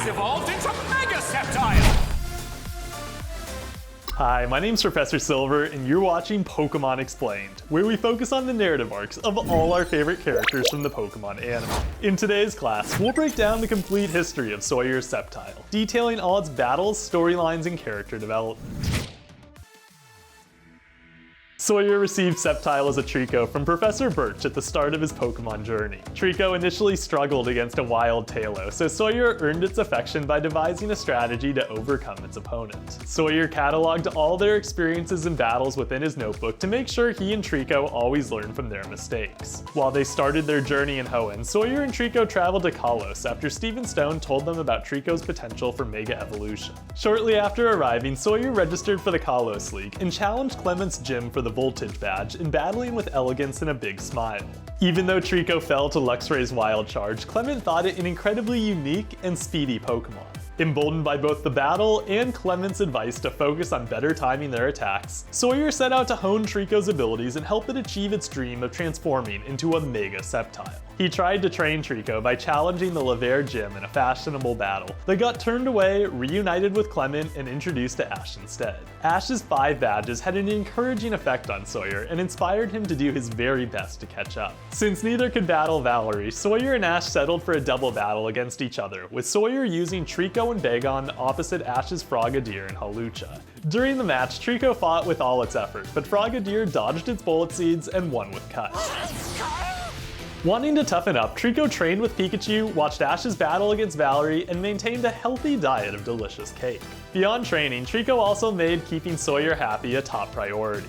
has evolved into Mega Sceptile! Hi, my name's Professor Silver, and you're watching Pokemon Explained, where we focus on the narrative arcs of all our favorite characters from the Pokemon anime. In today's class, we'll break down the complete history of Sawyer's Sceptile, detailing all its battles, storylines, and character development. Sawyer received Sceptile as a Treecko from Professor Birch at the start of his Pokemon journey. Treecko initially struggled against a wild Tailow, so Sawyer earned its affection by devising a strategy to overcome its opponent. Sawyer cataloged all their experiences and battles within his notebook to make sure he and Treecko always learned from their mistakes. While they started their journey in Hoenn, Sawyer and Treecko traveled to Kalos after Stephen Stone told them about Treecko's potential for Mega Evolution. Shortly after arriving, Sawyer registered for the Kalos League and challenged Clement's gym for the Voltage badge in battling with elegance and a big smile. Even though Treecko fell to Luxray's Wild Charge, Clement thought it an incredibly unique and speedy Pokemon. Emboldened by both the battle and Clement's advice to focus on better timing their attacks, Sawyer set out to hone Treecko's abilities and help it achieve its dream of transforming into a Mega Sceptile. He tried to train Treecko by challenging the Laver gym in a fashionable battle, that got turned away, reunited with Clement, and introduced to Ash instead. Ash's 5 badges had an encouraging effect on Sawyer and inspired him to do his very best to catch up. Since neither could battle Valerie, Sawyer and Ash settled for a double battle against each other, with Sawyer using Treecko and Bagon opposite Ash's Frogadier and Hawlucha. During the match, Treecko fought with all its effort, but Frogadier dodged its bullet seeds and won with Cut. Wanting to toughen up, Treecko trained with Pikachu, watched Ash's battle against Valerie, and maintained a healthy diet of delicious cake. Beyond training, Treecko also made keeping Sawyer happy a top priority.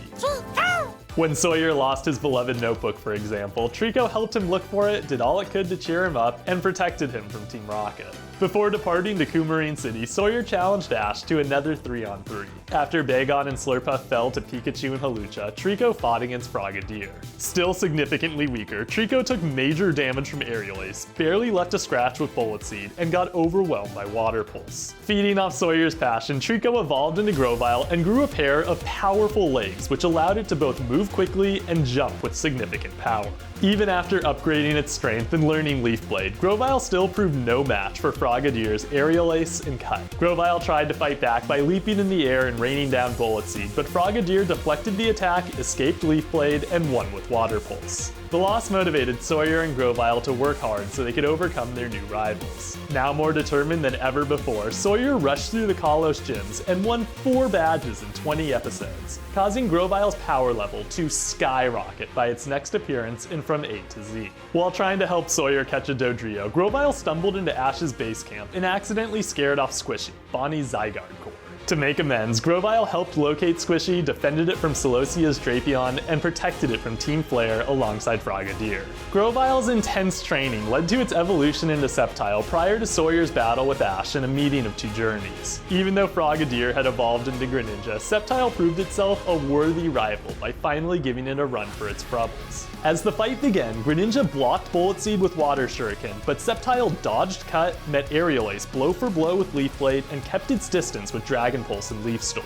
When Sawyer lost his beloved notebook, for example, Treecko helped him look for it, did all it could to cheer him up, and protected him from Team Rocket. Before departing to Coumarine City, Sawyer challenged Ash to another 3-on-3. After Bagon and Slurpuff fell to Pikachu and Hawlucha, Treecko fought against Frogadier. Still significantly weaker, Treecko took major damage from Aerial Ace, barely left a scratch with Bullet Seed, and got overwhelmed by Water Pulse. Feeding off Sawyer's passion, Treecko evolved into Grovyle and grew a pair of powerful legs, which allowed it to both move quickly and jump with significant power. Even after upgrading its strength and learning Leaf Blade, Grovyle still proved no match for Frogadier's Aerial Ace and Cut. Grovyle tried to fight back by leaping in the air and raining down Bullet Seed, but Frogadier deflected the attack, escaped Leaf Blade, and won with Water Pulse. The loss motivated Sawyer and Grovyle to work hard so they could overcome their new rivals. Now more determined than ever before, Sawyer rushed through the Kalos gyms and won 4 badges in 20 episodes, causing Grovyle's power level to skyrocket by its next appearance in From A to Z. While trying to help Sawyer catch a Dodrio, Grovyle stumbled into Ash's base camp and accidentally scared off Squishy, Bonnie's Zygarde core. To make amends, Grovyle helped locate Squishy, defended it from Celosia's Drapion, and protected it from Team Flare alongside Frogadier. Grovyle's intense training led to its evolution into Sceptile prior to Sawyer's battle with Ash in a meeting of 2 journeys. Even though Frogadier had evolved into Greninja, Sceptile proved itself a worthy rival by finally giving it a run for its troubles. As the fight began, Greninja blocked Bullet Seed with Water Shuriken, but Sceptile dodged Cut, met Aerial Ace blow for blow with Leaf Blade, and kept its distance with Dragon Pulse and Leaf Storm.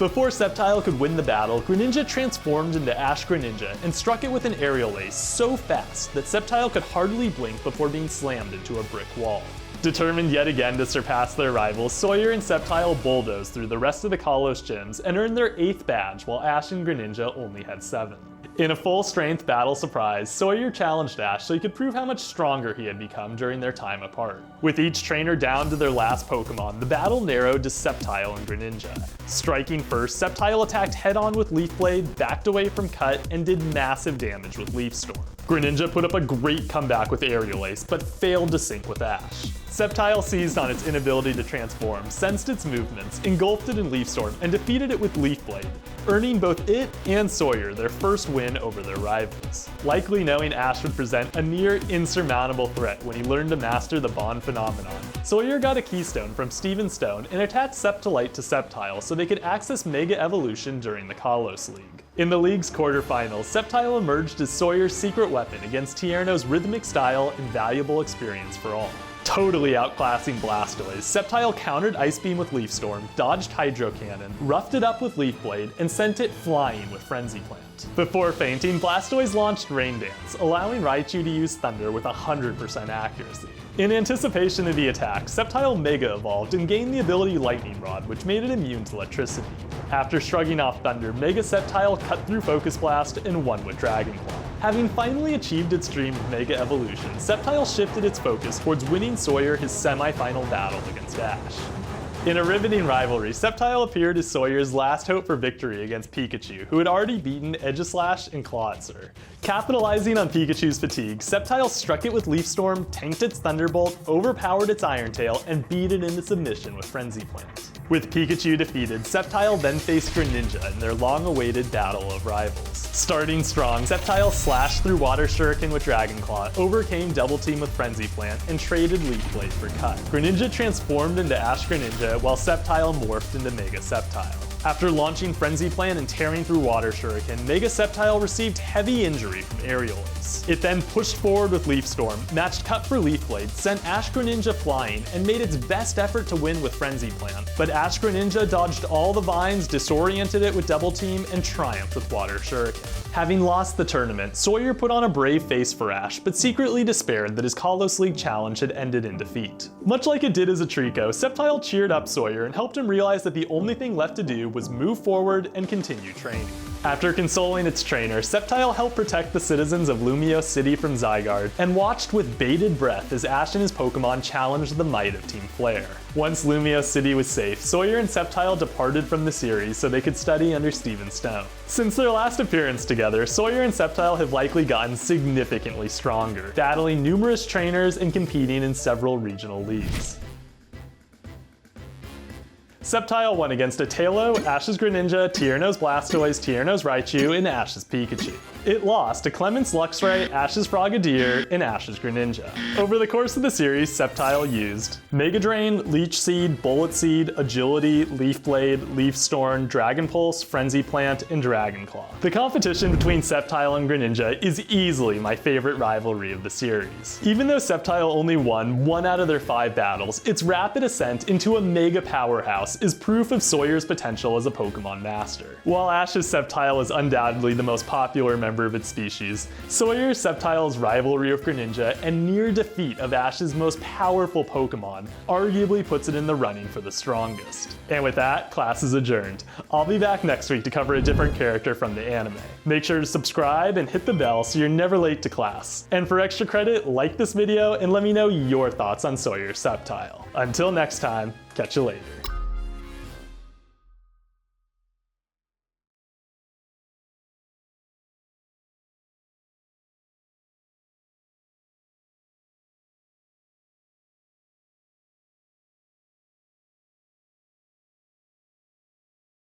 Before Sceptile could win the battle, Greninja transformed into Ash-Greninja and struck it with an Aerial Ace so fast that Sceptile could hardly blink before being slammed into a brick wall. Determined yet again to surpass their rivals, Sawyer and Sceptile bulldozed through the rest of the Kalos gyms and earned their 8th badge, while Ash and Greninja only had 7. In a full-strength battle surprise, Sawyer challenged Ash so he could prove how much stronger he had become during their time apart. With each trainer down to their last Pokemon, the battle narrowed to Sceptile and Greninja. Striking first, Sceptile attacked head-on with Leaf Blade, backed away from Cut, and did massive damage with Leaf Storm. Greninja put up a great comeback with Aerial Ace, but failed to sync with Ash. Sceptile seized on its inability to transform, sensed its movements, engulfed it in Leaf Storm, and defeated it with Leaf Blade, earning both it and Sawyer their first win over their rivals. Likely knowing Ash would present a near insurmountable threat when he learned to master the Bond phenomenon, Sawyer got a Keystone from Stephen Stone and attached Sceptilite to Sceptile so they could access Mega Evolution during the Kalos League. In the league's quarterfinals, Sceptile emerged as Sawyer's secret weapon against Tierno's rhythmic style and valuable experience for all. Totally outclassing Blastoise, Sceptile countered Ice Beam with Leaf Storm, dodged Hydro Cannon, roughed it up with Leaf Blade, and sent it flying with Frenzy Plant. Before fainting, Blastoise launched Rain Dance, allowing Raichu to use Thunder with 100% accuracy. In anticipation of the attack, Sceptile Mega Evolved and gained the ability Lightning Rod, which made it immune to electricity. After shrugging off Thunder, Mega Sceptile cut through Focus Blast and won with Dragon Claw. Having finally achieved its dream of Mega Evolution, Sceptile shifted its focus towards winning Sawyer his semi-final battle against Ash. In a riveting rivalry, Sceptile appeared as Sawyer's last hope for victory against Pikachu, who had already beaten Aegislash and Clawitzer. Capitalizing on Pikachu's fatigue, Sceptile struck it with Leaf Storm, tanked its Thunderbolt, overpowered its Iron Tail, and beat it into submission with Frenzy Plant. With Pikachu defeated, Sceptile then faced Greninja in their long-awaited battle of rivals. Starting strong, Sceptile slashed through Water Shuriken with Dragon Claw, overcame Double Team with Frenzy Plant, and traded Leaf Blade for Cut. Greninja transformed into Ash-Greninja, while Sceptile morphed into Mega Sceptile. After launching Frenzy Plant and tearing through Water Shuriken, Mega Sceptile received heavy injury from Aerial Ace. It then pushed forward with Leaf Storm, matched Cut for Leaf Blade, sent Ash-Greninja flying, and made its best effort to win with Frenzy Plant. But Ash-Greninja dodged all the vines, disoriented it with Double Team, and triumphed with Water Shuriken. Having lost the tournament, Sawyer put on a brave face for Ash, but secretly despaired that his Kalos League challenge had ended in defeat. Much like it did as a Treecko, Sceptile cheered up Sawyer and helped him realize that the only thing left to do was move forward and continue training. After consoling its trainer, Sceptile helped protect the citizens of Lumiose City from Zygarde, and watched with bated breath as Ash and his Pokemon challenged the might of Team Flare. Once Lumiose City was safe, Sawyer and Sceptile departed from the series so they could study under Steven Stone. Since their last appearance together, Sawyer and Sceptile have likely gotten significantly stronger, battling numerous trainers and competing in several regional leagues. Sceptile won against a Tailow, Ash's Greninja, Tierno's Blastoise, Tierno's Raichu, and Ash's Pikachu. It lost to Clement's Luxray, Ash's Frogadier, and Ash's Greninja. Over the course of the series, Sceptile used Mega Drain, Leech Seed, Bullet Seed, Agility, Leaf Blade, Leaf Storm, Dragon Pulse, Frenzy Plant, and Dragon Claw. The competition between Sceptile and Greninja is easily my favorite rivalry of the series. Even though Sceptile only won 1 out of their 5 battles, its rapid ascent into a mega powerhouse is proof of Sawyer's potential as a Pokemon master. While Ash's Sceptile is undoubtedly the most popular member of its species, Sawyer Sceptile's rivalry with Greninja and near defeat of Ash's most powerful Pokemon arguably puts it in the running for the strongest. And with that, class is adjourned. I'll be back next week to cover a different character from the anime. Make sure to subscribe and hit the bell so you're never late to class. And for extra credit, like this video and let me know your thoughts on Sawyer Sceptile. Until next time, catch you later.